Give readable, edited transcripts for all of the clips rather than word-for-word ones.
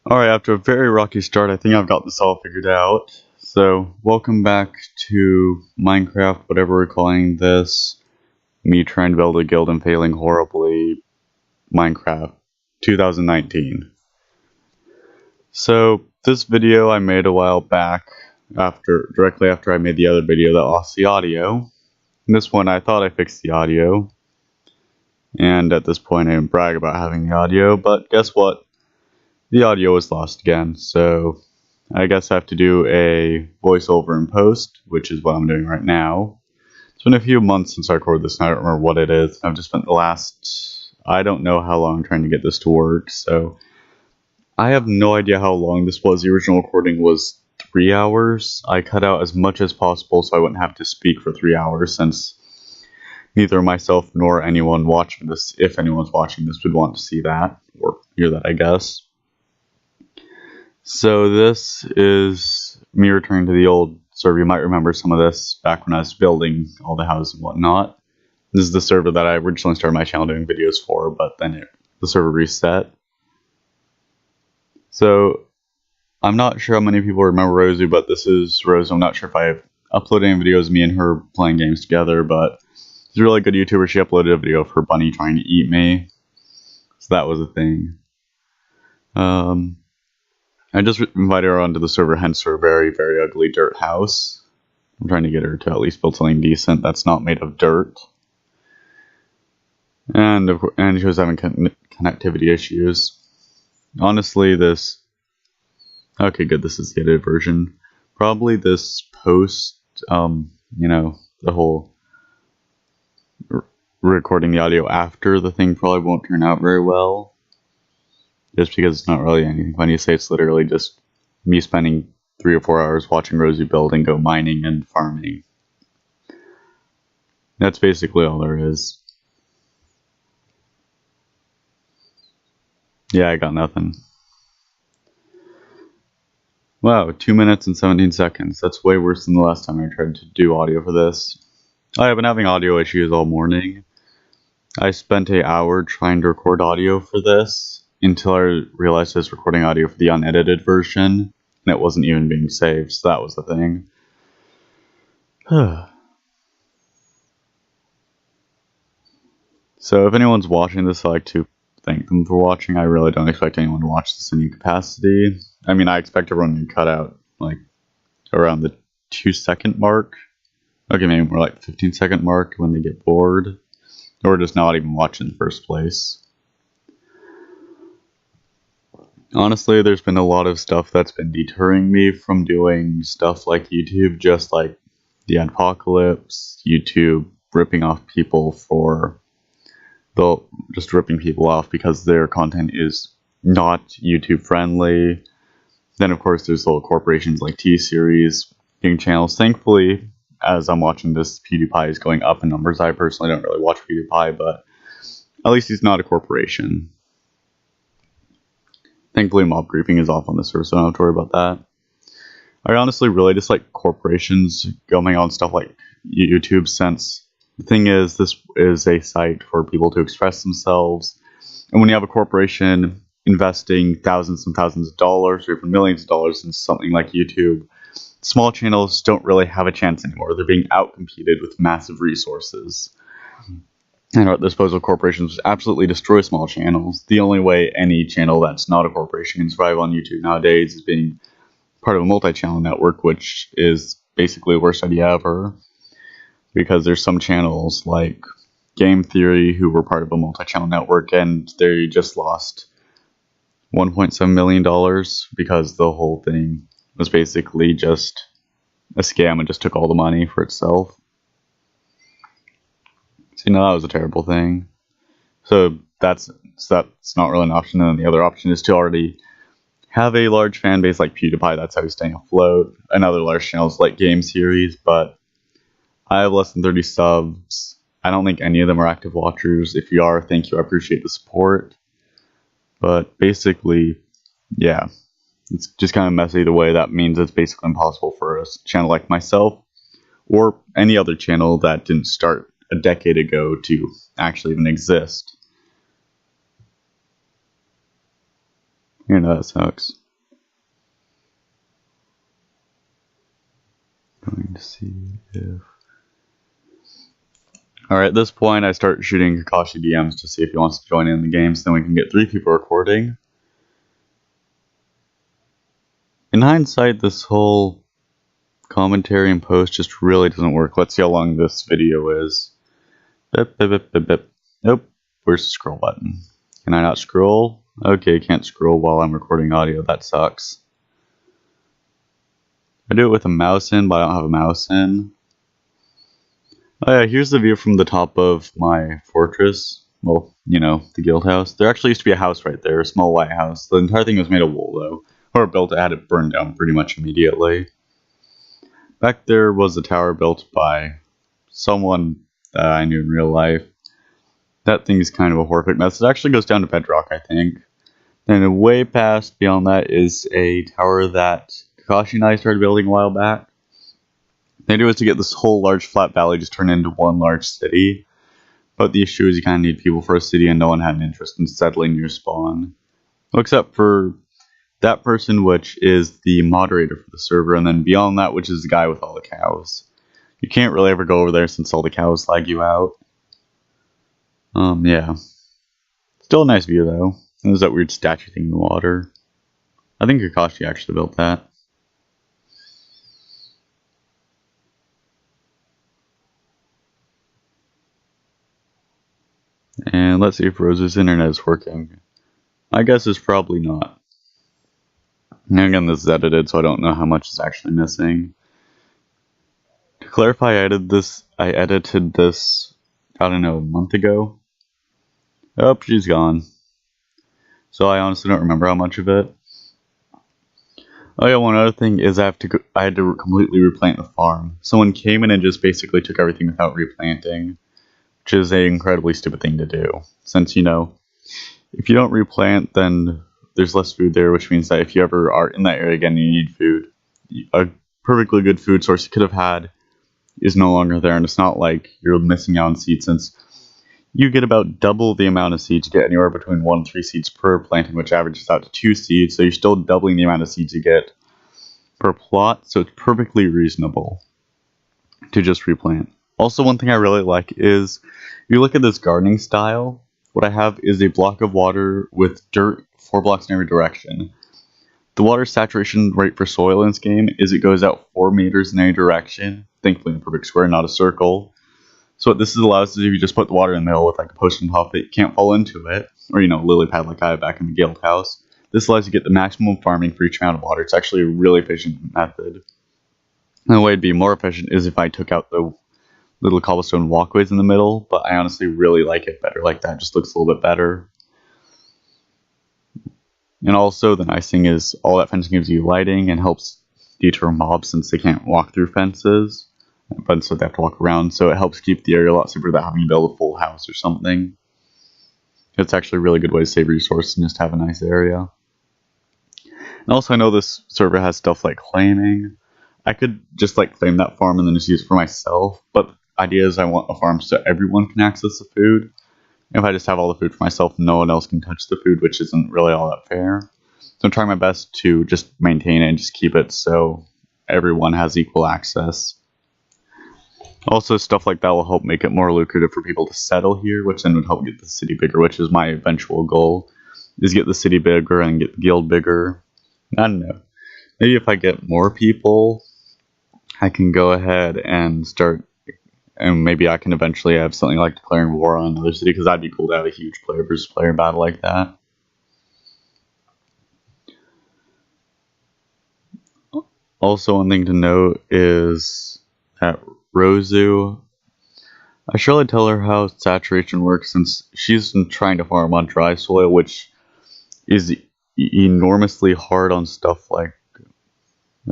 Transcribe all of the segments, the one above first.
Alright, after a very rocky start, I think I've got this all figured out. So, welcome back to Minecraft, whatever we're calling this. Me trying to build a guild and failing horribly. Minecraft 2019. So, this video I made a while back, directly after I made the other video that lost the audio. In this one, I thought I fixed the audio. And at this point, I didn't brag about having the audio, but guess what? The audio was lost again, so I guess I have to do a voiceover in post, which is what I'm doing right now. It's been a few months since I recorded this, and I don't remember what it is. I've just spent the last, I don't know how long trying to get this to work, so I have no idea how long this was. The original recording was 3 hours. I cut out as much as possible so I wouldn't have to speak for 3 hours, since neither myself nor anyone watching this, if anyone's watching this, would want to see that, or hear that, I guess. So this is me returning to the old server. You might remember some of this back when I was building all the houses and whatnot. This is the server that I originally started my channel doing videos for, but then the server reset. So I'm not sure how many people remember Rozu, but this is Rozu. I'm not sure if I've uploaded any videos of me and her playing games together, but she's a really good YouTuber. She uploaded a video of her bunny trying to eat me. So that was a thing. I just invited her onto the server, hence her very, very ugly dirt house. I'm trying to get her to at least build something decent that's not made of dirt. And she was having connectivity issues. Honestly, this... Okay, good, this is the edited version. Probably this post, you know, the whole recording the audio after the thing probably won't turn out very well. Just because it's not really anything funny to say. It's literally just me spending 3 or 4 hours watching Rozu build and go mining and farming. That's basically all there is. Yeah, I got nothing. Wow, 2 minutes and 17 seconds. That's way worse than the last time I tried to do audio for this. I've been having audio issues all morning. I spent an hour trying to record audio for this, until I realized I was recording audio for the unedited version, and it wasn't even being saved, so that was the thing. So if anyone's watching this, I'd like to thank them for watching. I really don't expect anyone to watch this in any capacity. I mean, I expect everyone to cut out, like, around the 2-second mark. Okay, maybe more like 15-second mark when they get bored. Or just not even watch in the first place. Honestly, there's been a lot of stuff that's been deterring me from doing stuff like YouTube, just like the apocalypse, YouTube ripping off people just ripping people off because their content is not YouTube friendly. Then of course there's little corporations like T-Series, getting channels. Thankfully, as I'm watching this, PewDiePie is going up in numbers. I personally don't really watch PewDiePie, but at least he's not a corporation. Thankfully, mob griefing is off on the server, so I don't have to worry about that. I honestly really dislike corporations going on stuff like YouTube, since the thing is, this is a site for people to express themselves. And when you have a corporation investing thousands and thousands of dollars, or even millions of dollars in something like YouTube, small channels don't really have a chance anymore. They're being outcompeted with massive resources. And at the disposal of corporations absolutely destroy small channels. The only way any channel that's not a corporation can survive on YouTube nowadays is being part of a multi-channel network, which is basically the worst idea ever. Because there's some channels like Game Theory who were part of a multi-channel network, and they just lost $1.7 million because the whole thing was basically just a scam and just took all the money for itself. So, you know, that was a terrible thing. So that's not really an option. And then the other option is to already have a large fan base like PewDiePie. That's how he's staying afloat. And other large channels like Game Series. But I have less than 30 subs. I don't think any of them are active watchers. If you are, thank you. I appreciate the support. But basically, yeah, it's just kind of messy the way. That means it's basically impossible for a channel like myself or any other channel that didn't start a decade ago to actually even exist. You know that sucks. Going to see if... Alright, at this point I start shooting Kakashi DMs to see if he wants to join in the game, so then we can get 3 people recording. In hindsight, this whole commentary and post just really doesn't work. Let's see how long this video is. Bip, bip, bip, bip, bip. Nope. Where's the scroll button? Can I not scroll? Okay, can't scroll while I'm recording audio. That sucks. I do it with a mouse in, but I don't have a mouse in. Oh yeah, here's the view from the top of my fortress. Well, you know, the guild house. There actually used to be a house right there, a small white house. The entire thing was made of wool, though. Whoever built it had it burned down pretty much immediately. Back there was a tower built by someone that I knew in real life. That thing is kind of a horrific mess. It actually goes down to bedrock, I think. And way past beyond that is a tower that Kakashi and I started building a while back. The idea was to get this whole large flat valley just turned into one large city. But the issue is you kind of need people for a city, and no one had an interest in settling your spawn. Well, except for that person, which is the moderator for the server, and then beyond that, which is the guy with all the cows. You can't really ever go over there since all the cows lag you out. Yeah. Still a nice view, though. There's that weird statue thing in the water. I think Kakashi actually built that. And let's see if Rozu's internet is working. My guess is probably not. And again, this is edited, so I don't know how much is actually missing. To clarify, I edited this, I don't know, a month ago. Oh, she's gone. So I honestly don't remember how much of it. Oh yeah, one other thing is I had to completely replant the farm. Someone came in and just basically took everything without replanting, which is an incredibly stupid thing to do. Since, you know, if you don't replant, then there's less food there, which means that if you ever are in that area again and you need food, a perfectly good food source you could have had is no longer there, and it's not like you're missing out on seeds, since you get about double the amount of seeds. You get anywhere between 1 and 3 seeds per planting, which averages out to 2 seeds, so you're still doubling the amount of seeds you get per plot, so it's perfectly reasonable to just replant. Also, one thing I really like is, if you look at this gardening style, what I have is a block of water with dirt 4 blocks in every direction. The water saturation rate for soil in this game is it goes out 4 meters in any direction, thankfully in a perfect square, not a circle. So what this allows is if you just put the water in the middle with like a post on top, it can't fall into it, or you know, lily pad like I have back in the guild house. This allows you to get the maximum farming for each amount of water. It's actually a really efficient method. And the way it'd be more efficient is if I took out the little cobblestone walkways in the middle, but I honestly really like it better like that. It just looks a little bit better. And also the nice thing is all that fencing gives you lighting and helps deter mobs since they can't walk through fences. But so they have to walk around, so it helps keep the area a lot safer without having to build a full house or something. It's actually a really good way to save resources and just have a nice area. And also I know this server has stuff like claiming. I could just like claim that farm and then just use it for myself, but the idea is I want a farm so everyone can access the food. If I just have all the food for myself, no one else can touch the food, which isn't really all that fair. So I'm trying my best to just maintain it and just keep it so everyone has equal access. Also, stuff like that will help make it more lucrative for people to settle here, which then would help get the city bigger, which is my eventual goal, is get the city bigger and get the guild bigger. I don't know. Maybe if I get more people, I can go ahead and start, and maybe I can eventually have something like declaring war on another city, because that'd be cool to have a huge player versus player battle like that. Also, one thing to note is that Rozu, I should really tell her how saturation works, since she's been trying to farm on dry soil, which is enormously hard on stuff like...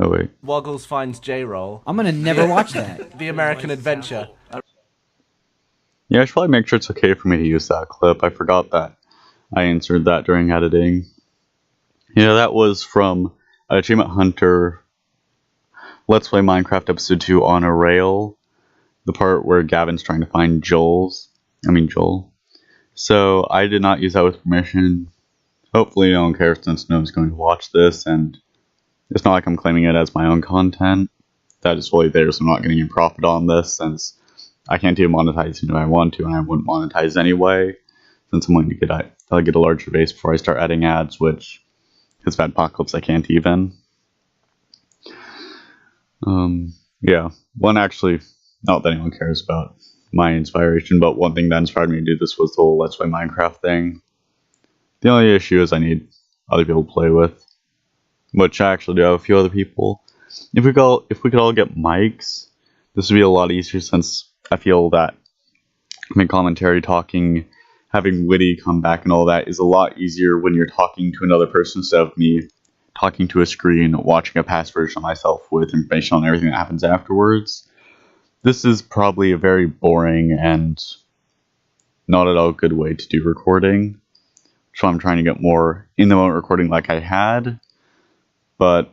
Oh wait. Woggles finds J-Roll. I'm gonna never watch that. The American Adventure. Yeah, I should probably make sure it's okay for me to use that clip. I forgot that I inserted that during editing. Yeah, that was from Achievement Hunter Let's Play Minecraft Episode 2 on a Rail. The part where Gavin's trying to find Joel. So I did not use that with permission. Hopefully no one cares since no one's going to watch this, and it's not like I'm claiming it as my own content. That is fully theirs, so I'm not getting any profit on this since I can't do monetizing if I want to, and I wouldn't monetize anyway, since I'm going to get a larger base before I start adding ads, which has bad apocalypse I can't even. Yeah, one actually, not that anyone cares about my inspiration, but one thing that inspired me to do this was the whole Let's Play Minecraft thing. The only issue is I need other people to play with, which I actually do have a few other people. If we could all get mics, this would be a lot easier since I feel that my commentary, talking, having witty come back and all that is a lot easier when you're talking to another person instead of me talking to a screen, watching a past version of myself with information on everything that happens afterwards. This is probably a very boring and not at all good way to do recording. So I'm trying to get more in the moment recording like I had. But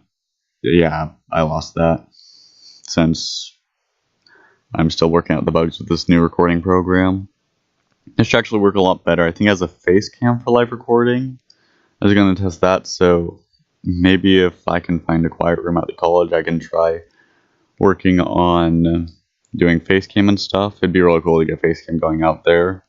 yeah, I lost that since I'm still working out the bugs with this new recording program. It should actually work a lot better. I think it has a face cam for live recording. I was going to test that, so maybe if I can find a quiet room at the college, I can try working on doing face cam and stuff. It'd be really cool to get face cam going out there.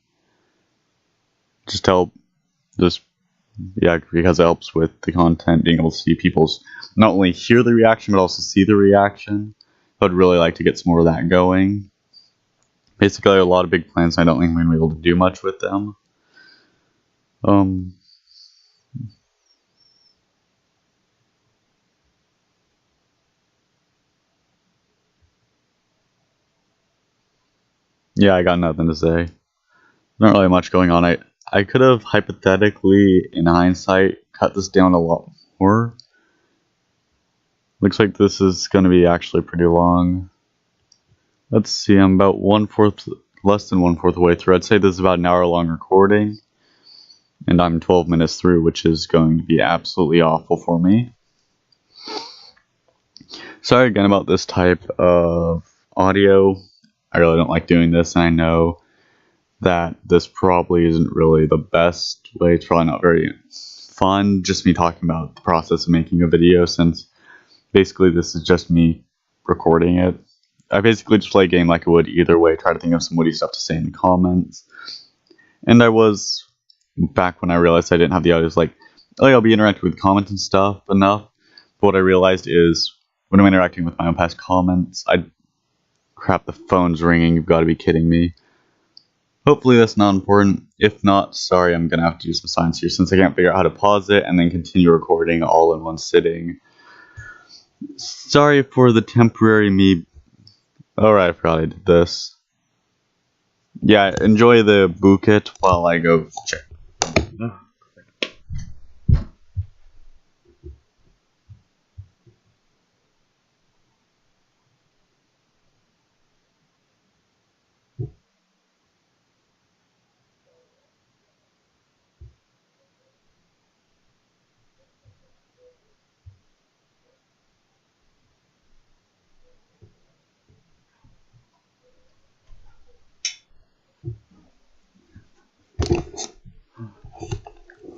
Yeah, because it helps with the content, being able to see people's, not only hear the reaction, but also see the reaction. I'd really like to get some more of that going. Basically, a lot of big plans, I don't think I'm going to be able to do much with them. Yeah, I got nothing to say. Not really much going on. I could have hypothetically, in hindsight, cut this down a lot more. Looks like this is going to be actually pretty long. Let's see, I'm about less than 1/4 of the way through. I'd say this is about an hour long recording. And I'm 12 minutes through, which is going to be absolutely awful for me. Sorry again about this type of audio. I really don't like doing this, and I know that this probably isn't really the best way. It's probably not very fun, just me talking about the process of making a video, since basically this is just me recording it. I basically just play a game like I would either way, try to think of some witty stuff to say in the comments. And I was, back when I realized I didn't have the audio, I was like, oh, I'll be interacting with comments and stuff enough. But what I realized is, when I'm interacting with my own past comments, crap, the phone's ringing, you've got to be kidding me. Hopefully that's not important. If not, sorry, I'm going to have to do some science here since I can't figure out how to pause it and then continue recording all in one sitting. Sorry for the temporary me. Alright, I forgot I did this. Yeah, enjoy the bouquet while I go check.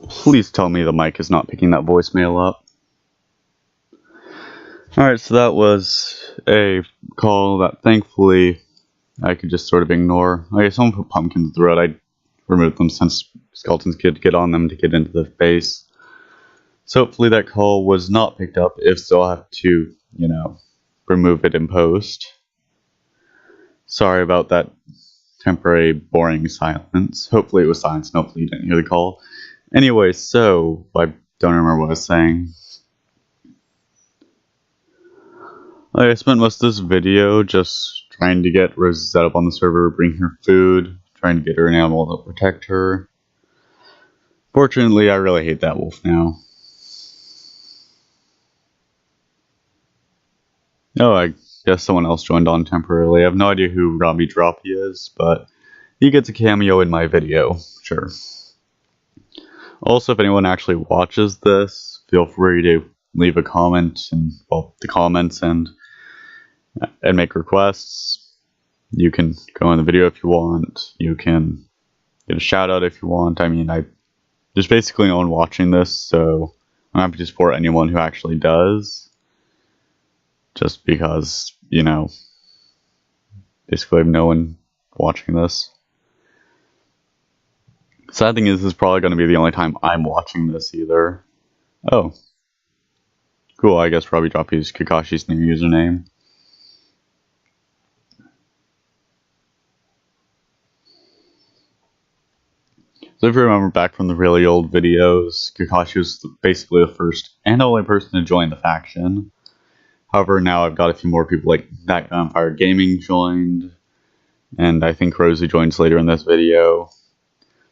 Please tell me the mic is not picking that voicemail up. Alright, so that was a call that thankfully I could just sort of ignore. Okay, someone put pumpkins through it. I removed them since skeletons could get on them to get into the base. So hopefully that call was not picked up. If so, I'll have to, remove it in post. Sorry about that temporary boring silence. Hopefully it was silence and hopefully you didn't hear the call. Anyway, so I don't remember what I was saying. I spent most of this video just trying to get Rozu set up on the server, bring her food, trying to get her an animal to protect her. Fortunately, I really hate that wolf now. Oh, I guess someone else joined on temporarily. I have no idea who Robbie Droppy is, but he gets a cameo in my video, sure. Also, if anyone actually watches this, feel free to leave a comment in the comments and make requests. You can go in the video if you want. You can get a shout out if you want. I mean, I There's basically no one watching this, so I'm happy to support anyone who actually does. Just because, you know, basically I have no one watching this. Sad thing is, this is probably going to be the only time I'm watching this either. Oh. Cool, I guess Robbie dropped his Kakashi's new username. So if you remember back from the really old videos, Kakashi was basically the first and only person to join the faction. However, now I've got a few more people like that Vampire Gaming joined, and I think Rozu joins later in this video.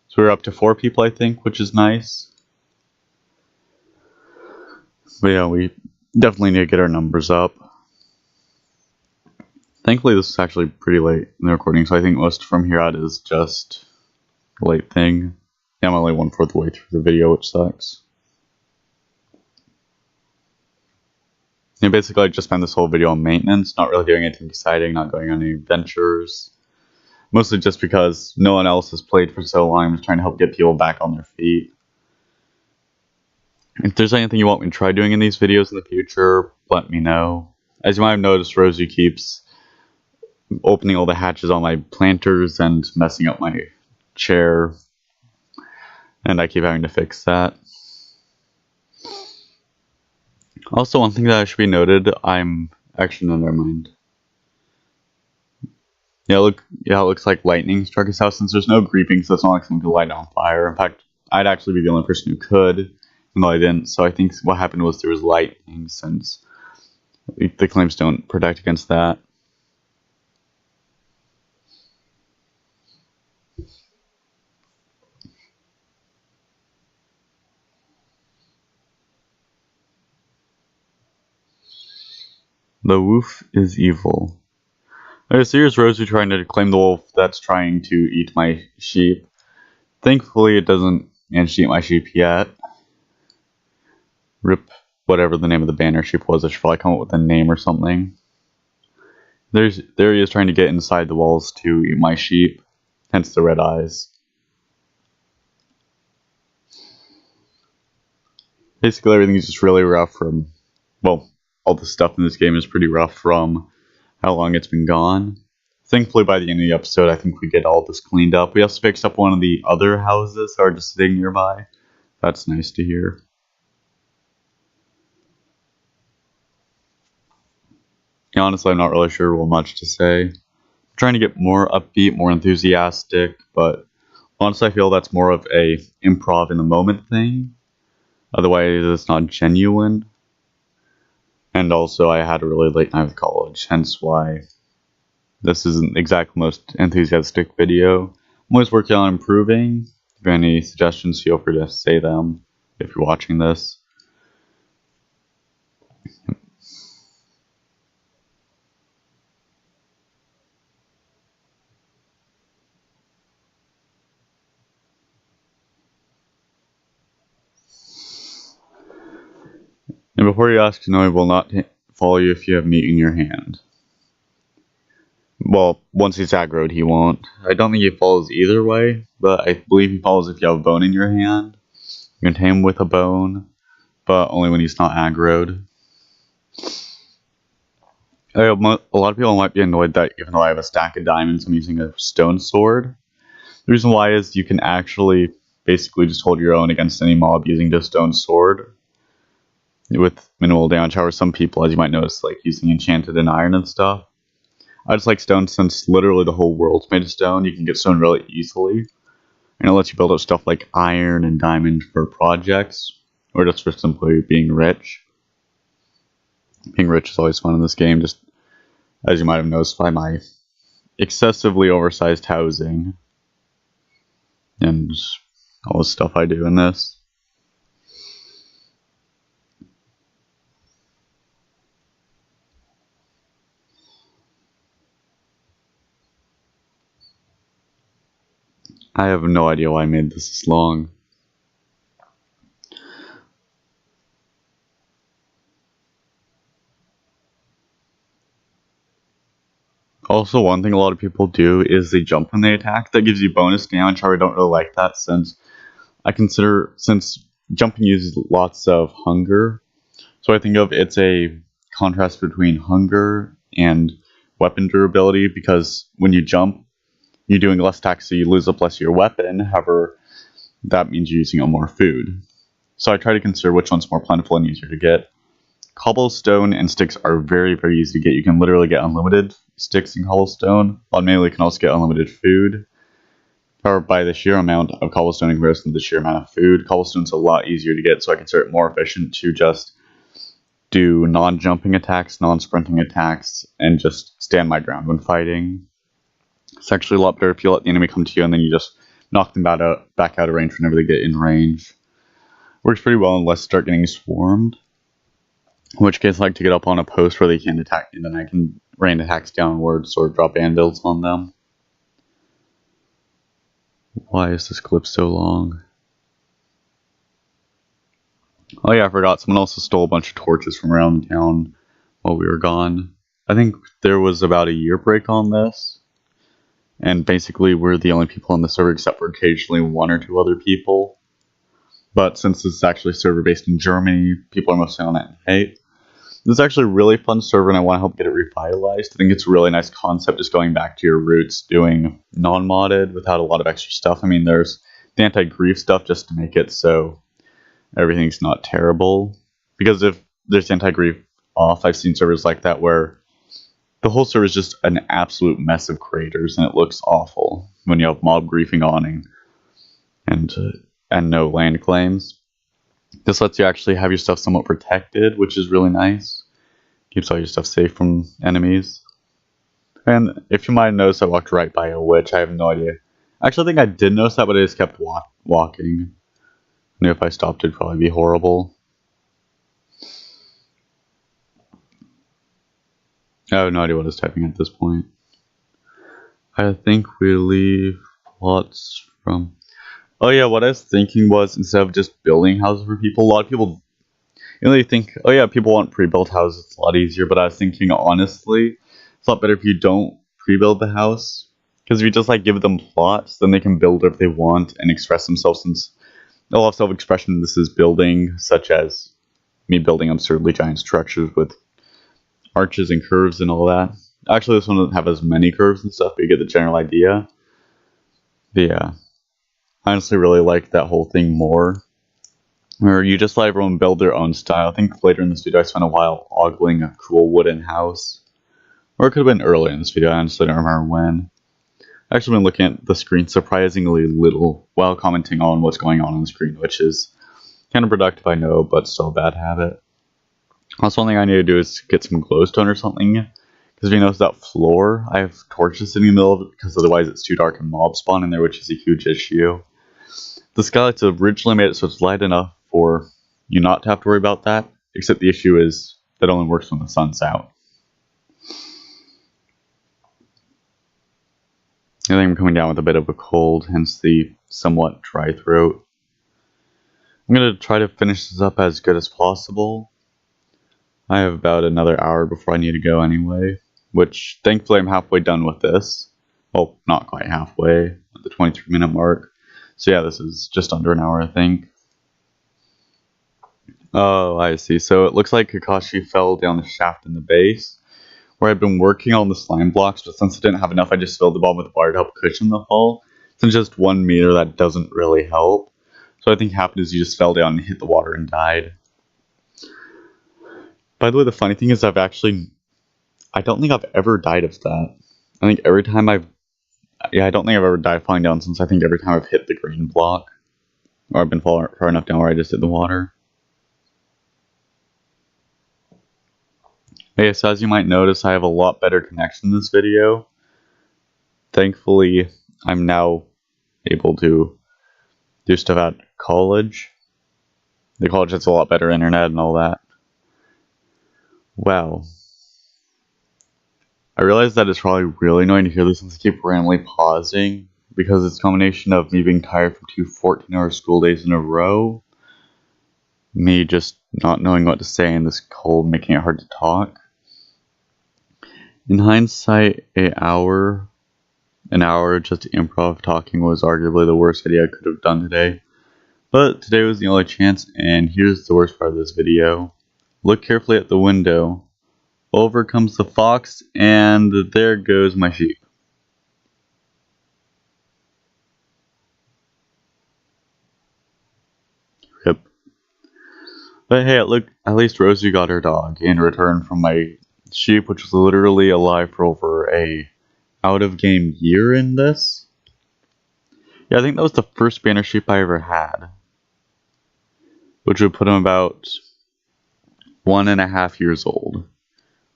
So we're up to 4 people, I think, which is nice. But yeah, we definitely need to get our numbers up. Thankfully, this is actually pretty late in the recording, so I think most from here out is just a late thing. Yeah, I'm only 1/4 the way through the video, which sucks. And basically, I just spent this whole video on maintenance, not really doing anything exciting, not going on any adventures. Mostly just because no one else has played for so long, I'm just trying to help get people back on their feet. If there's anything you want me to try doing in these videos in the future, let me know. As you might have noticed, Rozu keeps opening all the hatches on my planters and messing up my chair. And I keep having to fix that. Also, one thing that should be noted, I'm... Actually, no, never mind. Yeah, it looks like lightning struck his house since there's no creeping, so it's not like someone could light it on fire. In fact, I'd actually be the only person who could, even though I didn't. So I think what happened was there was lightning, since the claims don't protect against that. The wolf is evil. Okay, so here's Rozu trying to claim the wolf that's trying to eat my sheep. Thankfully, it doesn't manage to eat my sheep yet. Rip whatever the name of the banner sheep was. I should probably come up with a name or something. There he is trying to get inside the walls to eat my sheep. Hence the red eyes. Basically, everything's just really rough from... Well, all the stuff in this game is pretty rough from how long it's been gone. Thankfully, by the end of the episode, I think we get all this cleaned up. We also fixed up one of the other houses that are just sitting nearby. That's nice to hear. Yeah, honestly, I'm not really sure what much to say. I'm trying to get more upbeat, more enthusiastic, but honestly, I feel that's more of a improv in the moment thing. Otherwise, it's not genuine. And also, I had a really late night with college, hence why this isn't exactly the most enthusiastic video. I'm always working on improving. If you have any suggestions, feel free to say them if you're watching this. And before you ask, no, I will not follow you if you have meat in your hand. Well, once he's aggroed, he won't. I don't think he follows either way, but I believe he follows if you have a bone in your hand. You can tame him with a bone, but only when he's not aggroed. A lot of people might be annoyed that even though I have a stack of diamonds, I'm using a stone sword. The reason why is you can actually basically just hold your own against any mob using just stone sword with minimal damage. However, some people, as you might notice, like using enchanted and iron and stuff. I just like stone since literally the whole world's made of stone. You can get stone really easily. And it lets you build up stuff like iron and diamond for projects, or just for simply being rich. Being rich is always fun in this game, just as you might have noticed by my excessively oversized housing and all the stuff I do in this. I have no idea why I made this long. Also, one thing a lot of people do is they jump when they attack. That gives you bonus damage. However, I don't really like that since I consider, since jumping uses lots of hunger, so I think of it's a contrast between hunger and weapon durability, because when you jump, you're doing less attacks, so you lose up less of your weapon. However, that means you're using up more food. So I try to consider which one's more plentiful and easier to get. Cobblestone and sticks are very, very easy to get. You can literally get unlimited sticks in cobblestone. Automatically, you can also get unlimited food. Or by the sheer amount of cobblestone in comparison to the sheer amount of food. Cobblestone's a lot easier to get, so I consider it more efficient to just do non-jumping attacks, non-sprinting attacks, and just stand my ground when fighting. It's actually a lot better if you let the enemy come to you and then you just knock them back out of range whenever they get in range. Works pretty well unless start getting swarmed. In which case I like to get up on a post where they can't attack, and then I can rain attacks downwards or drop anvils on them. Why is this clip so long? Oh yeah, I forgot. Someone also stole a bunch of torches from around the town while we were gone. I think there was about a year break on this. And basically we're the only people on the server except for occasionally one or two other people. But since this is actually a server based in Germany, people are mostly on it and hate. This is actually a really fun server and I want to help get it revitalized. I think it's a really nice concept, just going back to your roots, doing non-modded without a lot of extra stuff. I mean, there's the anti-grief stuff just to make it so everything's not terrible. Because if there's anti-grief off, I've seen servers like that where the whole server is just an absolute mess of craters and it looks awful when you have mob griefing on and no land claims. This lets you actually have your stuff somewhat protected, which is really nice. Keeps all your stuff safe from enemies. And if you might have noticed, I walked right by a witch. I have no idea. Actually, I think I did notice that, but I just kept walking. I knew if I stopped, it'd probably be horrible. I have no idea what I was typing at this point. I think we leave plots from... Oh yeah, what I was thinking was, instead of just building houses for people, a lot of people, they think, oh yeah, people want pre-built houses, it's a lot easier, but I was thinking, honestly, it's a lot better if you don't pre-build the house, because if you just give them plots, then they can build whatever they want and express themselves, since they'll have self-expression. This is building, such as me building absurdly giant structures with arches and curves and all that. Actually, this one doesn't have as many curves and stuff, but you get the general idea. But yeah, I honestly really like that whole thing more, where you just let everyone build their own style. I think later in this video I spent a while ogling a cool wooden house, or it could have been earlier in this video, I honestly don't remember when. I've actually been looking at the screen surprisingly little while commenting on what's going on the screen, which is kind of productive, I know, but still a bad habit. Also, one thing I need to do is get some glowstone or something, because if you notice that floor, I have torches sitting in the middle of it, because otherwise it's too dark and mobs spawn in there, which is a huge issue. The skylights originally made it so it's light enough for you not to have to worry about that, except the issue is that only works when the sun's out. I think I'm coming down with a bit of a cold, hence the somewhat dry throat. I'm going to try to finish this up as good as possible. I have about another hour before I need to go anyway, which thankfully I'm halfway done with this. Well, not quite halfway, at the 23-minute mark. So yeah, this is just under an hour, I think. Oh, I see. So it looks like Kakashi fell down the shaft in the base, where I've been working on the slime blocks, but since I didn't have enough, I just filled the bottom with water to help cushion the fall. Since just 1 meter, that doesn't really help. So I think what happened is you just fell down and hit the water and died. By the way, the funny thing is I don't think I've ever died of that. I think every time I don't think I've ever died falling down, since I think every time I've hit the green block, or I've been far enough down where I just hit the water. Okay, so as you might notice, I have a lot better connection in this video. Thankfully, I'm now able to do stuff at college. The college has a lot better internet and all that. Wow. I realize that it's probably really annoying to hear this since I keep randomly pausing, because it's a combination of me being tired from 2 14-hour school days in a row, me just not knowing what to say, and this cold making it hard to talk. In hindsight, an hour just improv talking was arguably the worst idea I could have done today. But today was the only chance, and here's the worst part of this video. Look carefully at the window. Over comes the fox, and there goes my sheep. Rip. But hey, look, at least Rosie got her dog in return from my sheep, which was literally alive for over a out-of-game year in this. Yeah, I think that was the first Spanish sheep I ever had, which would put him about 1.5 years old,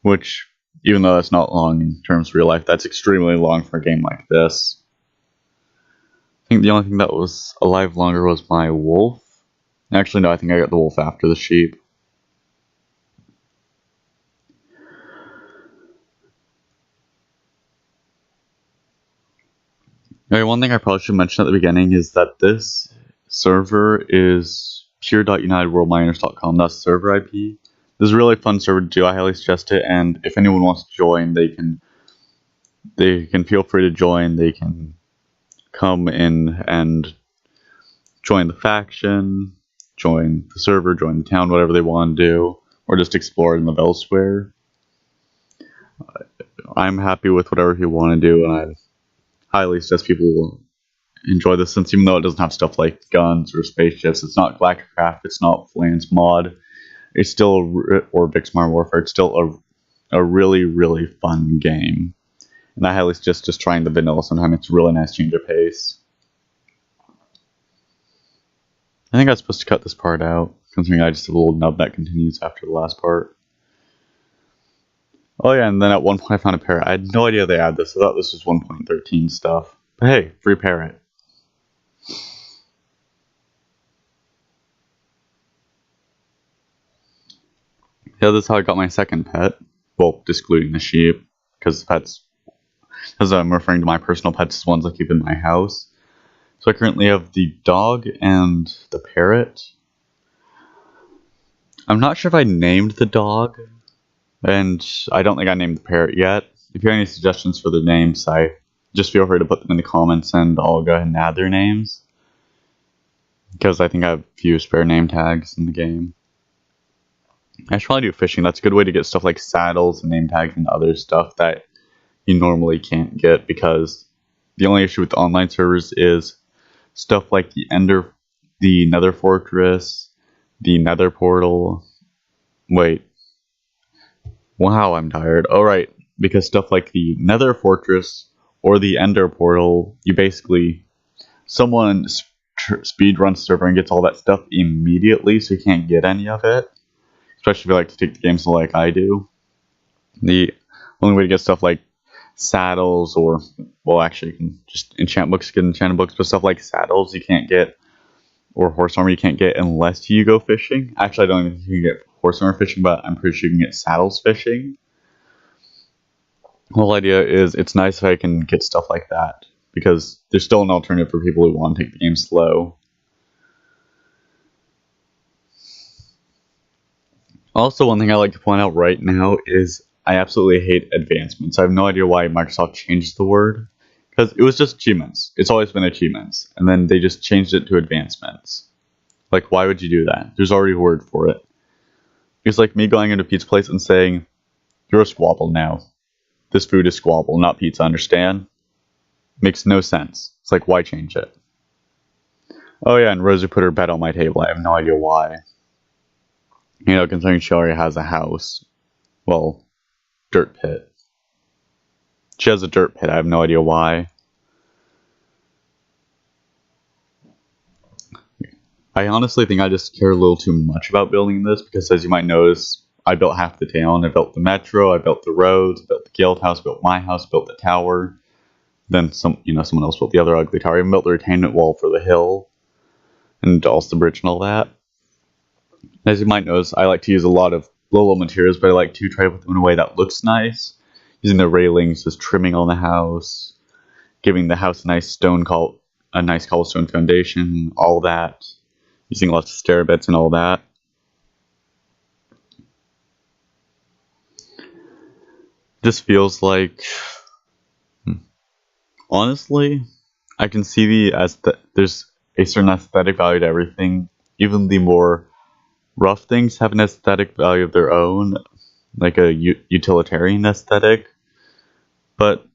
which, even though that's not long in terms of real life, that's extremely long for a game like this. I think the only thing that was alive longer was my wolf. Actually, no, I think I got the wolf after the sheep. Okay, one thing I probably should mention at the beginning is that this server is pure.unitedworldminers.com. That's the server IP. This is a really fun server to do. I highly suggest it, and if anyone wants to join, they can feel free to join. They can come in and join the faction, join the server, join the town, whatever they want to do, or just explore and live elsewhere. I'm happy with whatever you want to do, and I highly suggest people enjoy this, since even though it doesn't have stuff like guns or spaceships, it's not Galacticraft, it's not Flan's mod, it's still, or Vix Modern Warfare, it's still a really, really fun game. And I highly suggest just trying the vanilla sometime. It's a really nice change of pace. I think I was supposed to cut this part out, considering I just have a little nub that continues after the last part. Oh yeah, and then at one point I found a parrot. I had no idea they had this. I thought this was 1.13 stuff. But hey, free parrot. Yeah, this is how I got my second pet. Well, excluding the sheep, because pets, as I'm referring to my personal pets, the ones I keep in my house. So I currently have the dog and the parrot. I'm not sure if I named the dog, and I don't think I named the parrot yet. If you have any suggestions for the names, just feel free to put them in the comments, and I'll go ahead and add their names, because I think I have a few spare name tags in the game. I should probably do fishing. That's a good way to get stuff like saddles and name tags and other stuff that you normally can't get, because the only issue with online servers is stuff like the Nether Fortress, the Nether Portal. Wait. Wow, I'm tired. Alright, because stuff like the Nether Fortress or the Ender Portal, you basically, someone speedruns server and gets all that stuff immediately, so you can't get any of it. Especially if you like to take the game slow like I do. The only way to get stuff like saddles, or, well, actually you can just enchant books, get enchanted books, but stuff like saddles you can't get, or horse armor you can't get unless you go fishing. Actually, I don't even think you can get horse armor fishing, but I'm pretty sure you can get saddles fishing. The whole idea is it's nice if I can get stuff like that, because there's still an alternative for people who want to take the game slow. Also, one thing I like to point out right now is I absolutely hate advancements. I have no idea why Microsoft changed the word, because it was just achievements. It's always been achievements, and then they just changed it to advancements. Like, why would you do that? There's already a word for it. It's like me going into a pizza place and saying, "You're a squabble now. This food is squabble, not pizza, understand?" Makes no sense. It's like, why change it? Oh yeah, and Rosie put her bed on my table. I have no idea why. You know, considering she already has a house. Well, dirt pit. She has a dirt pit. I have no idea why. I honestly think I just care a little too much about building this, because as you might notice, I built half the town. I built the metro, I built the roads, I built the guild house, built my house, built the tower. Then someone else built the other ugly tower. I even built the retainment wall for the hill, and also the bridge and all that. As you might notice, I like to use a lot of low materials, but I like to try to put them in a way that looks nice. Using the railings, just trimming on the house, giving the house a nice cobblestone foundation, all that. Using lots of stair bits and all that. This feels like, honestly, I can see there's a certain aesthetic value to everything. Even the more rough things have an aesthetic value of their own, like a utilitarian aesthetic. But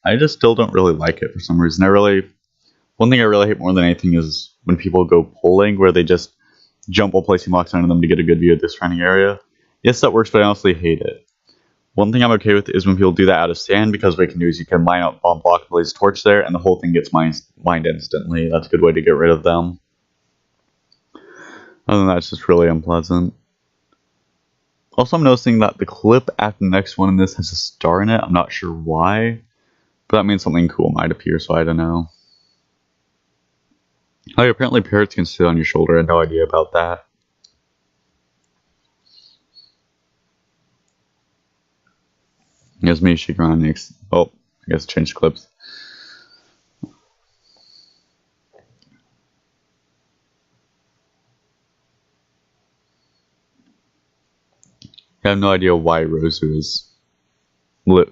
I just still don't really like it for some reason. One thing I really hate more than anything is when people go polling, where they just jump while placing blocks onto them to get a good view of the surrounding area. Yes, that works, but I honestly hate it. One thing I'm okay with is when people do that out of stand, because what you can do is you can line up on block, place a torch there, and the whole thing gets mined instantly. That's a good way to get rid of them. Other than that, it's just really unpleasant. Also, I'm noticing that the clip after the next one in this has a star in it. I'm not sure why, but that means something cool might appear, so I don't know. Like, apparently parrots can sit on your shoulder. I had no idea about that. Here's me shaking around next. Oh, I guess change clips. I have no idea why Rozu is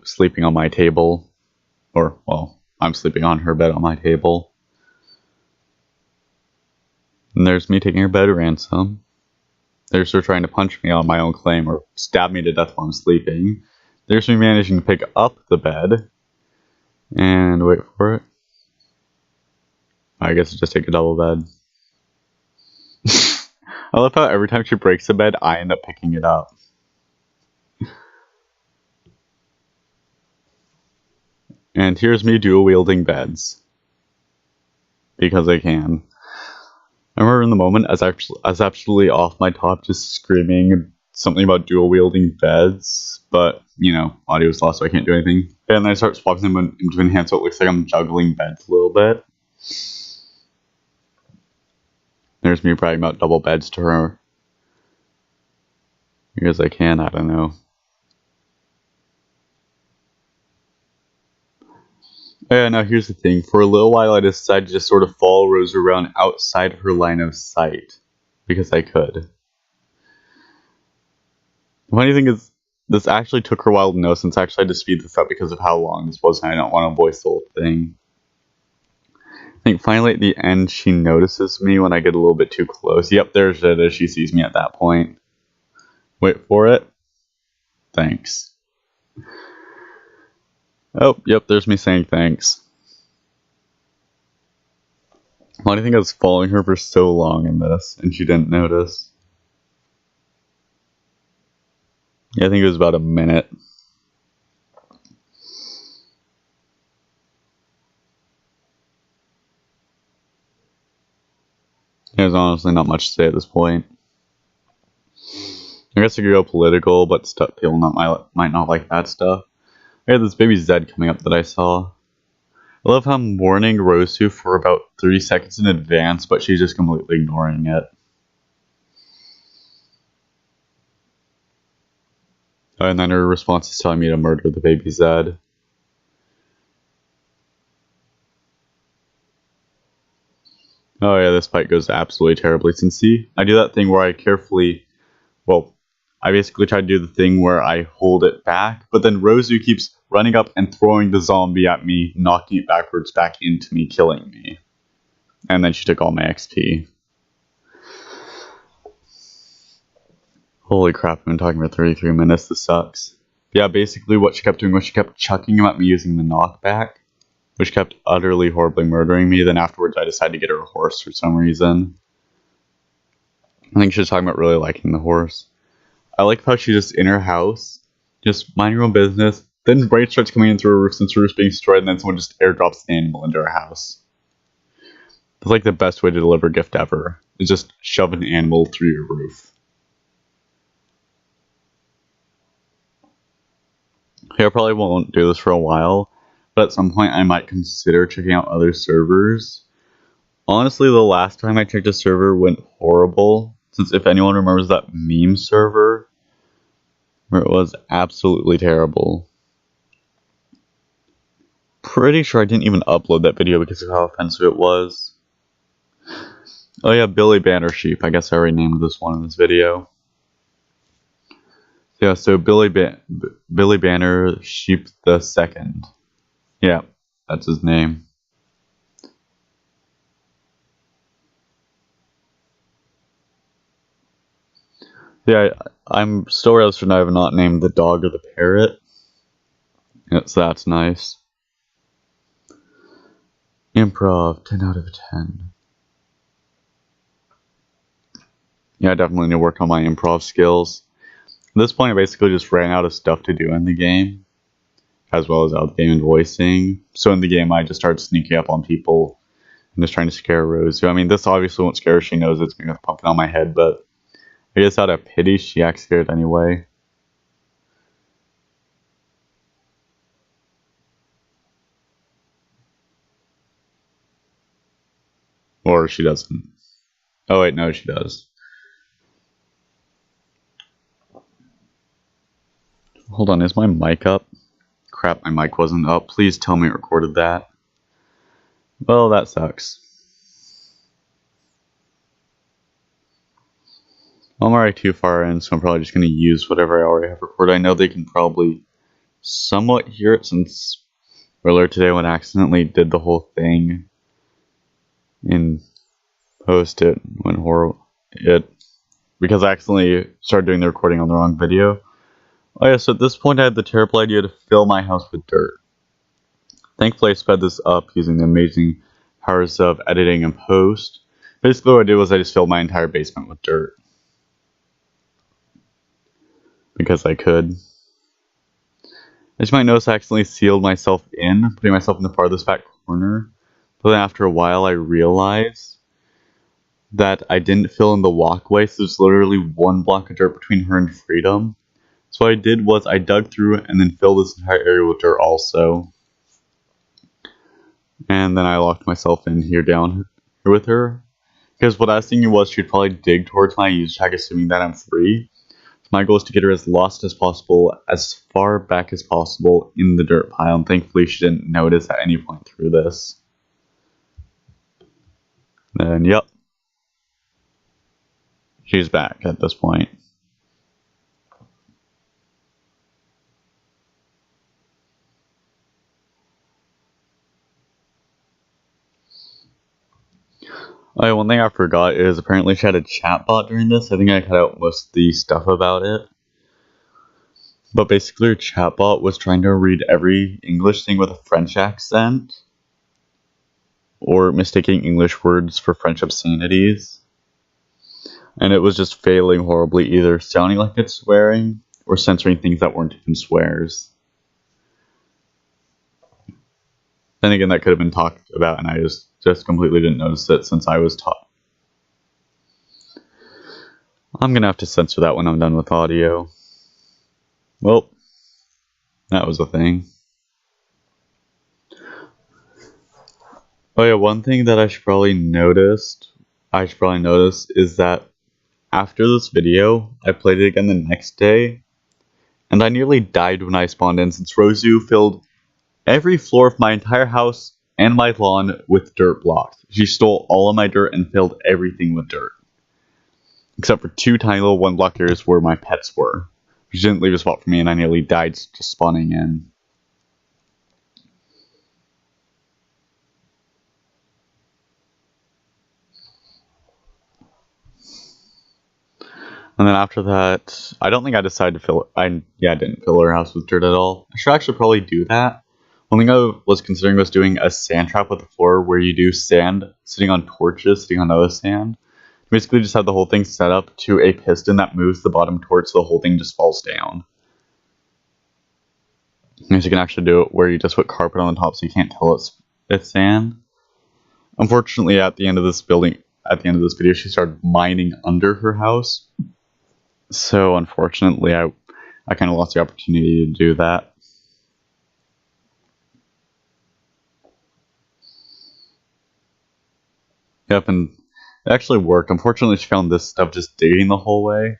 sleeping on my table. Or, well, I'm sleeping on her bed on my table. And there's me taking her bed ransom. There's her trying to punch me on my own claim or stab me to death while I'm sleeping. There's me managing to pick up the bed. And wait for it. I guess I'll just take a double bed. I love how every time she breaks the bed, I end up picking it up. And here's me dual-wielding beds. Because I can. I remember in the moment, I was absolutely off my top just screaming something about dual-wielding beds. But, you know, audio was lost, so I can't do anything. And then I start swapping them in between hands, so it looks like I'm juggling beds a little bit. There's me bragging about double beds to her. Because I can, I don't know. Yeah, now here's the thing. For a little while, I decided to just sort of follow Rozu around outside her line of sight. Because I could. The funny thing is, this actually took her a while to know, since I actually had to speed this up because of how long this was, and I don't want to voice the whole thing. I think finally at the end, she notices me when I get a little bit too close. Yep, there's it as she sees me at that point. Wait for it. Thanks. Oh, yep, there's me saying thanks. Well, I think I was following her for so long in this, and she didn't notice. Yeah, I think it was about a minute. There's honestly not much to say at this point. I guess I could go political, but people might not like that stuff. I had this baby Zed coming up that I saw. I love how I'm warning Rozu for about 30 seconds in advance, but she's just completely ignoring it. And then her response is telling me to murder the baby Zed. Oh yeah, this fight goes absolutely terribly. Since see, I do that thing where I I basically try to do the thing where I hold it back, but then Rozu keeps running up and throwing the zombie at me, knocking it backwards back into me, killing me. And then she took all my XP. Holy crap, I've been talking for 33 minutes, this sucks. Yeah, basically what she kept doing was she kept chucking him at me using the knockback, which kept utterly horribly murdering me. Then afterwards I decided to get her a horse for some reason. I think she was talking about really liking the horse. I like how she's just in her house, just minding her own business. Then rain starts coming in through her roof since her roof's being destroyed, and then someone just airdrops an animal into her house. It's like the best way to deliver a gift ever, is just shove an animal through your roof. Okay, I probably won't do this for a while, but at some point I might consider checking out other servers. Honestly, the last time I checked a server went horrible, since if anyone remembers that meme server, where it was absolutely terrible. Pretty sure I didn't even upload that video because of how offensive it was. Oh yeah, Billy Banner Sheep. I guess I already named this one in this video. Yeah, so Billy Banner Sheep the Second. Yeah, that's his name. Yeah, I'm still rather certain I have not named the dog or the parrot. So that's nice. Improv, 10 out of 10. Yeah, I definitely need to work on my improv skills. At this point, I basically just ran out of stuff to do in the game, as well as out of the game and voicing. So in the game, I just started sneaking up on people and just trying to scare Rozu. I mean, this obviously won't scare her. She knows it's me with a pumpkin on my head, but I guess out of pity, she acts scared anyway. Or she doesn't. Oh wait, no, she does. Hold on, is my mic up? Crap, my mic wasn't up. Please tell me it recorded that. Well, that sucks. I'm already too far in, so I'm probably just going to use whatever I already have recorded. I know they can probably somewhat hear it, since earlier today when I accidentally did the whole thing and post it when because I accidentally started doing the recording on the wrong video. Oh yeah, so at this point I had the terrible idea to fill my house with dirt. Thankfully I sped this up using the amazing powers of editing and post. Basically what I did was I just filled my entire basement with dirt. Because I could. As you might notice, I accidentally sealed myself in, putting myself in the farthest back corner. But then after a while I realized that I didn't fill in the walkway, so there's literally one block of dirt between her and freedom. So what I did was I dug through it and then filled this entire area with dirt also. And then I locked myself in here down here with her. Because what I was thinking was she'd probably dig towards my use tag, assuming that I'm free. So my goal is to get her as lost as possible, as far back as possible in the dirt pile. And thankfully she didn't notice at any point through this. And yep. She's back at this point. Oh, yeah, one thing I forgot is apparently she had a chatbot during this. I think I cut out most of the stuff about it. But basically her chatbot was trying to read every English thing with a French accent. Or mistaking English words for French obscenities. And it was just failing horribly, either sounding like it's swearing or censoring things that weren't even swears. Then again, that could have been talked about and I just completely didn't notice it since I was taught. I'm gonna have to censor that when I'm done with audio. Well, that was a thing. Oh yeah, one thing that I should probably notice is that after this video, I played it again the next day, and I nearly died when I spawned in since Rozu filled every floor of my entire house and my lawn with dirt blocks. She stole all of my dirt and filled everything with dirt. Except for two tiny little one block areas where my pets were. She didn't leave a spot for me and I nearly died just spawning in. And then after that, I don't think I decided to fill it. I didn't fill her house with dirt at all. I should actually probably do that. One thing I was considering was doing a sand trap with the floor where you do sand sitting on torches, sitting on other sand. Basically just have the whole thing set up to a piston that moves the bottom torch so the whole thing just falls down. And so you can actually do it where you just put carpet on the top so you can't tell it's sand. Unfortunately, at the end of this video, she started mining under her house. So unfortunately, I kind of lost the opportunity to do that. Yep, and it actually worked. Unfortunately, she found this stuff just digging the whole way.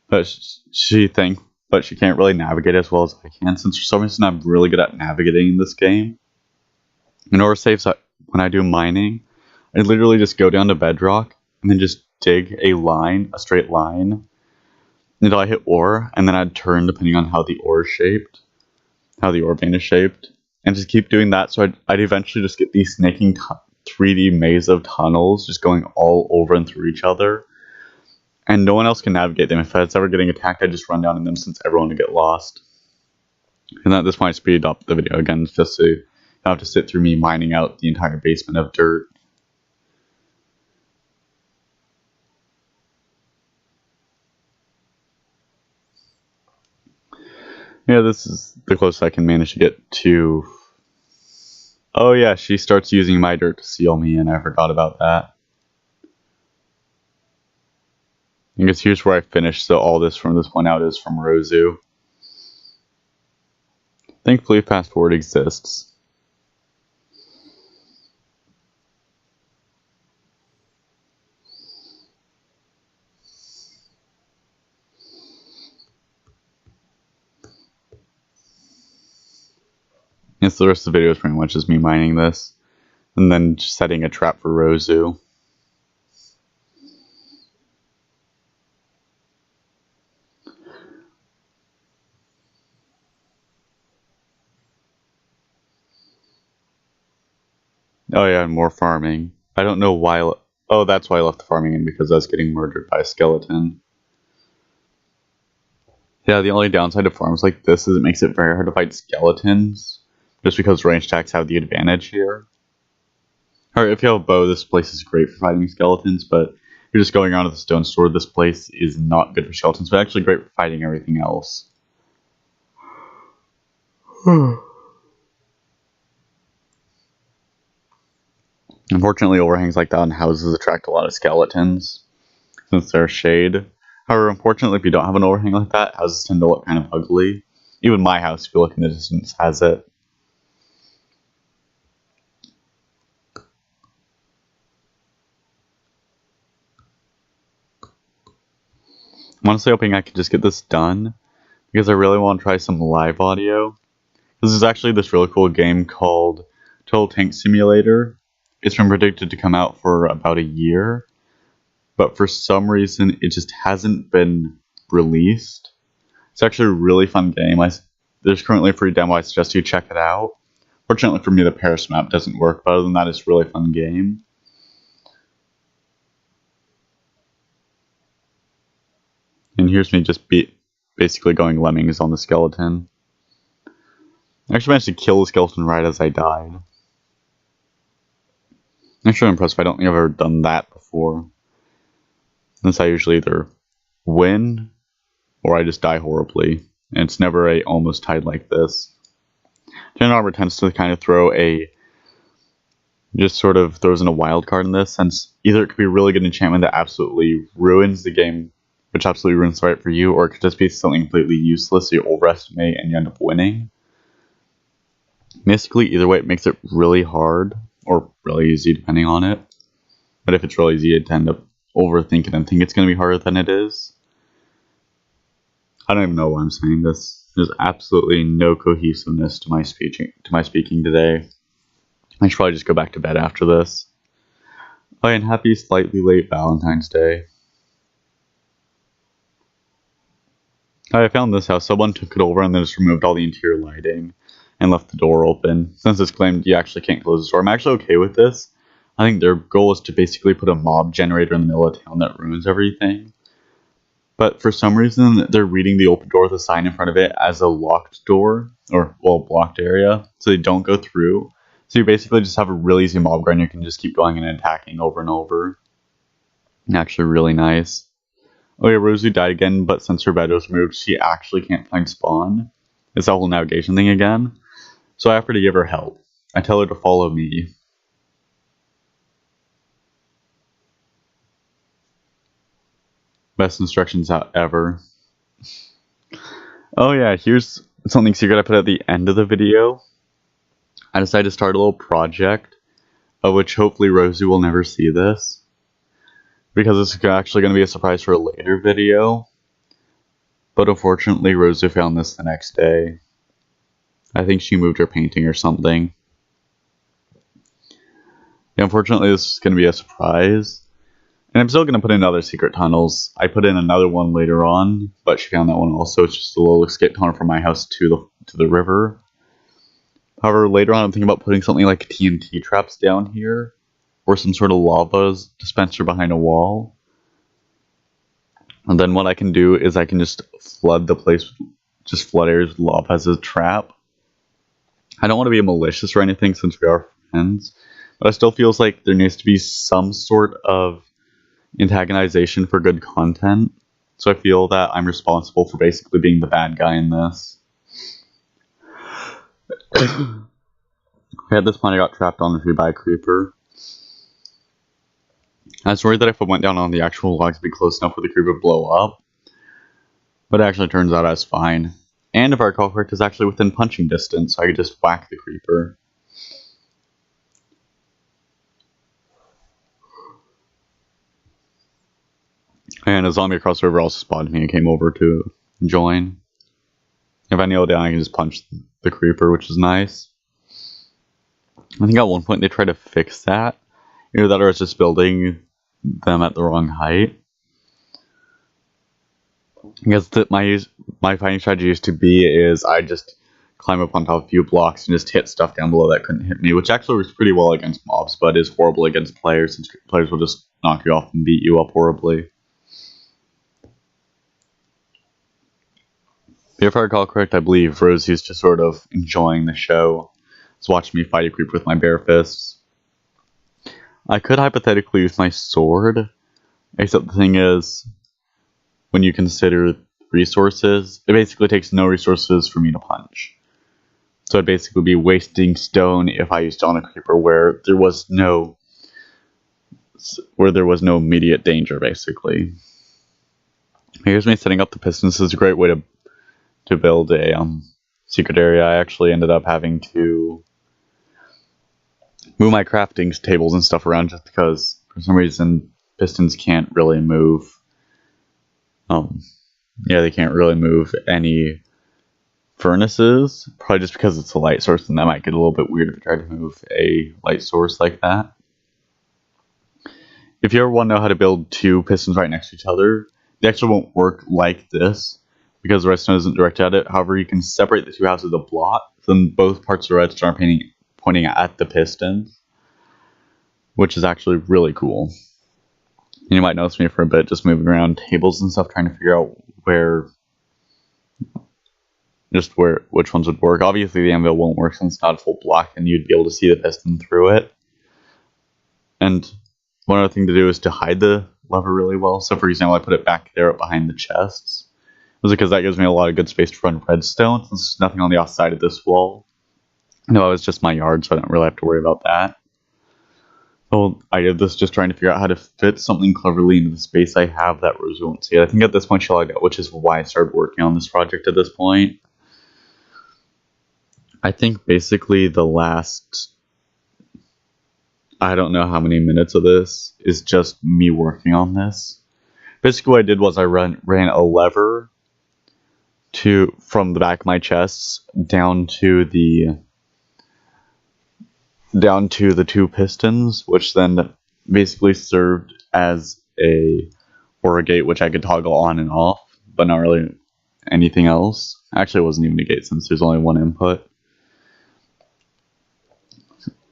But she can't really navigate as well as I can, since for some reason I'm really good at navigating in this game. In order to save, when I do mining, I literally just go down to bedrock and then just dig a straight line, until I hit ore, and then I'd turn depending on how the ore vein is shaped, and just keep doing that. So I'd eventually just get these snaking 3D maze of tunnels just going all over and through each other. And no one else can navigate them. If it's ever getting attacked, I just run down on them since everyone would get lost. And at this point, I speed up the video again just so you don't have to sit through me mining out the entire basement of dirt. Yeah, this is the closest I can manage to get to... Oh yeah, she starts using my dirt to seal me, and I forgot about that. I guess here's where I finished, so all this from this point out is from Rozu. Thankfully, fast forward exists. Yes, the rest of the video is pretty much just me mining this, and then just setting a trap for Rozu. Oh yeah, and more farming. I don't know why... Oh, that's why I left the farming in, because I was getting murdered by a skeleton. Yeah, the only downside of farms like this is it makes it very hard to fight skeletons, just because range attacks have the advantage here. Alright, if you have a bow, this place is great for fighting skeletons, but if you're just going around to the stone store, this place is not good for skeletons, but actually great for fighting everything else. Unfortunately, overhangs like that on houses attract a lot of skeletons, since they're shade. However, unfortunately, if you don't have an overhang like that, houses tend to look kind of ugly. Even my house, if you look in the distance, has it. I'm honestly hoping I can just get this done, because I really want to try some live audio. This is actually this really cool game called Total Tank Simulator. It's been predicted to come out for about a year, but for some reason it just hasn't been released. It's actually a really fun game. There's currently a free demo. I suggest you check it out. Fortunately for me, the Paris map doesn't work, but other than that, it's a really fun game. And here's me just basically going lemmings on the skeleton. I actually managed to kill the skeleton right as I died. I'm actually impressed. I don't think I've ever done that before. Since I usually either win or I just die horribly. And it's never a almost tied like this. Gen Arbor tends to kind of just sort of throws in a wild card in this, since either it could be a really good enchantment that absolutely ruins the game, which absolutely ruins the fight for you, or it could just be something completely useless, so you overestimate and you end up winning. Basically, either way, it makes it really hard, or really easy, depending on it. But if it's really easy, you tend to overthink it and think it's going to be harder than it is. I don't even know why I'm saying this. There's absolutely no cohesiveness to my speaking today. I should probably just go back to bed after this. Oh, and happy slightly late Valentine's Day. I found this house. Someone took it over and then just removed all the interior lighting and left the door open. Since it's claimed you actually can't close the door, I'm actually okay with this. I think their goal is to basically put a mob generator in the middle of town that ruins everything. But for some reason, they're reading the open door with a sign in front of it as a locked door, or, well, blocked area, so they don't go through. So you basically just have a really easy mob grind. You can just keep going and attacking over and over. And actually really nice. Oh yeah, Rozu died again, but since her bed was removed, she actually can't find spawn. It's that whole navigation thing again. So I offer to give her help. I tell her to follow me. Best instructions out ever. Oh yeah, here's something secret I put at the end of the video. I decided to start a little project, of which hopefully Rozu will never see this, because it's actually going to be a surprise for a later video. But unfortunately, Rozu found this the next day. I think she moved her painting or something. Yeah, unfortunately, this is going to be a surprise. And I'm still going to put in other secret tunnels. I put in another one later on, but she found that one also. It's just a little escape tunnel from my house to the river. However, later on I'm thinking about putting something like TNT traps down here, or some sort of lava dispenser behind a wall. And then what I can do is I can just flood the place, just flood areas with lava as a trap. I don't want to be malicious or anything since we are friends, but it still feels like there needs to be some sort of antagonization for good content. So I feel that I'm responsible for basically being the bad guy in this. At this point I got trapped on a tree by a creeper. I was worried that if I went down on the actual logs it'd be close enough for the creeper to blow up. But it actually turns out I was fine. And if I recall correct, it's actually within punching distance, so I could just whack the creeper. And a zombie across the river also spotted me and came over to join. If I kneel down, I can just punch the creeper, which is nice. I think at one point they tried to fix that. Either that or it's just building them at the wrong height. I guess that my fighting strategy used to be is I just climb up on top of a few blocks and just hit stuff down below that couldn't hit me, which actually works pretty well against mobs, but is horrible against players since players will just knock you off and beat you up horribly. If I recall correct, I believe Rozu's just sort of enjoying the show. He's watching me fight a creeper with my bare fists. I could hypothetically use my sword, except the thing is, when you consider resources, it basically takes no resources for me to punch. So I'd basically be wasting stone if I used it on a creeper where there was no immediate danger, basically. Here's me setting up the pistons. This is a great way to build a secret area. I actually ended up having to move my crafting tables and stuff around just because for some reason pistons can't really move. Yeah, they can't really move any furnaces, probably just because it's a light source, and that might get a little bit weird if you try to move a light source like that. If you ever want to know how to build two pistons right next to each other, they actually won't work like this because the redstone isn't directed at it. However, you can separate the two halves of the block, then both parts of the redstone are pointing at the pistons, which is actually really cool. And you might notice me for a bit just moving around tables and stuff, trying to figure out which ones would work. Obviously the anvil won't work since it's not a full block and you'd be able to see the piston through it. And one other thing to do is to hide the lever really well. So for example, I put it back there behind the chests. It was because that gives me a lot of good space to run redstone since there's nothing on the outside of this wall. No, it's just my yard, so I don't really have to worry about that. So I did this just trying to figure out how to fit something cleverly into the space I have that Rozu won't see. I think at this point she'll logged out, which is why I started working on this project at this point. I think basically the last, I don't know how many minutes of this is just me working on this. Basically what I did was I ran a lever from the back of my chests down to the two pistons, which then basically served as a gate which I could toggle on and off, but not really anything else. Actually, it wasn't even a gate since there's only one input.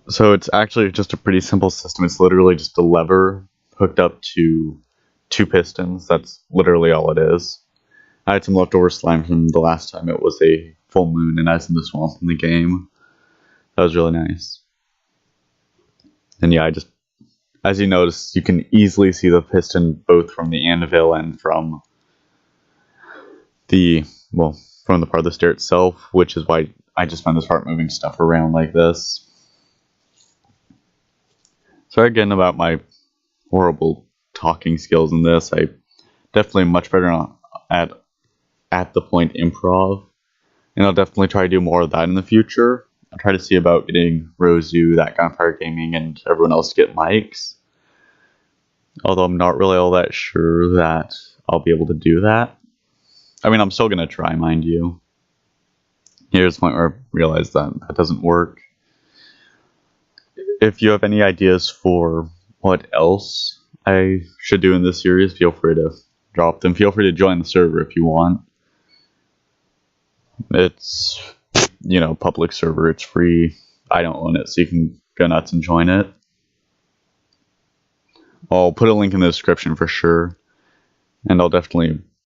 So it's actually just a pretty simple system. It's literally just a lever hooked up to two pistons. That's literally all it is. I had some leftover slime from the last time it was a full moon and I was in the swamp in the game. That was really nice. And yeah, as you notice, you can easily see the piston both from the anvil and from the part of the stair itself, which is why I just found this part moving stuff around like this. Sorry again about my horrible talking skills in this. I definitely much better at the point improv, and I'll definitely try to do more of that in the future. I'll try to see about getting Rozu, that Gunfire Gaming, and everyone else to get mics. Although I'm not really all that sure that I'll be able to do that. I mean, I'm still going to try, mind you. Here's the point where I realize that doesn't work. If you have any ideas for what else I should do in this series, feel free to drop them. Feel free to join the server if you want. It's, public server. It's free. I don't own it, so you can go nuts and join it. I'll put a link in the description for sure. and I'll definitely